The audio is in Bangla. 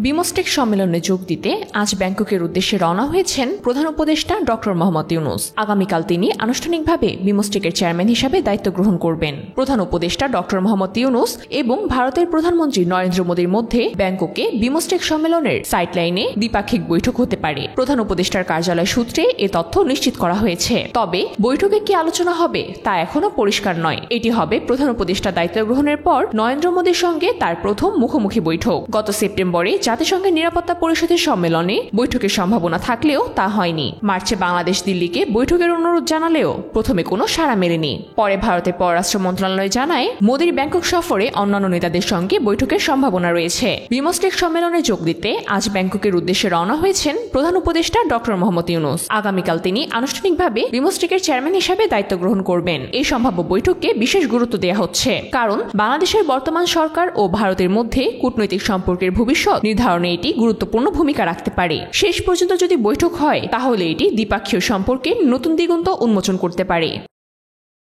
বিমস্টেক সম্মেলনে যোগ দিতে আজ ব্যাংককের উদ্দেশ্যে রওনা হয়েছেন প্রধান উপদেষ্টা ডক্টর মোহাম্মদ ইউনূস। আগামীকাল তিনি আনুষ্ঠানিকভাবে বিমস্টেকের চেয়ারম্যান হিসাবে দায়িত্ব গ্রহণ করবেন। প্রধান উপদেষ্টা ডক্টর মোহাম্মদ ইউনূস এবং ভারতের প্রধানমন্ত্রী নরেন্দ্র মোদীর মধ্যে ব্যাংককে বিমস্টেক সম্মেলনের সাইডলাইনে দ্বিপাক্ষিক বৈঠক হতে পারে। প্রধান উপদেষ্টার কার্যালয় সূত্রে এ তথ্য নিশ্চিত করা হয়েছে। তবে বৈঠকে কি আলোচনা হবে তা এখনো পরিষ্কার নয়। এটি হবে প্রধান উপদেষ্টা দায়িত্ব গ্রহণের পর নরেন্দ্র মোদীর সঙ্গে তার প্রথম মুখোমুখি বৈঠক। গত সেপ্টেম্বরে জাতিসংঘের নিরাপত্তা পরিষদের সম্মেলনে বৈঠকের সম্ভাবনা থাকলেও তা হয়নি। মার্চে বাংলাদেশ দিল্লিকে বৈঠকের অনুরোধ জানালেও প্রথমে কোনো সাড়া মেলেনি। পরে ভারতের পররাষ্ট্র মন্ত্রণালয় জানায়, মোদীর ব্যাংকক সফরে অন্যান্য নেতাদের সঙ্গে বৈঠকের সম্ভাবনা রয়েছে। বিমস্টেক সম্মেলনে যোগ দিতে আজ ব্যাংককের উদ্দেশ্যে রওনা হয়েছেন প্রধান উপদেষ্টা ডক্টর মোহাম্মদ ইউনূস। আগামীকাল তিনি আনুষ্ঠানিকভাবে বিমস্টেকের চেয়ারম্যান হিসেবে দায়িত্ব গ্রহণ করবেন। এই সম্ভাব্য বৈঠককে বিশেষ গুরুত্ব দেওয়া হচ্ছে, কারণ বাংলাদেশের বর্তমান সরকার ও ভারতের মধ্যে কূটনৈতিক সম্পর্কের ভবিষ্যৎ নির্ধারণে এটি গুরুত্বপূর্ণ ভূমিকা রাখতে পারে। শেষ পর্যন্ত যদি বৈঠক হয় তাহলে এটি দ্বিপাক্ষীয় সম্পর্কের নতুন দিগন্ত উন্মোচন করতে পারে।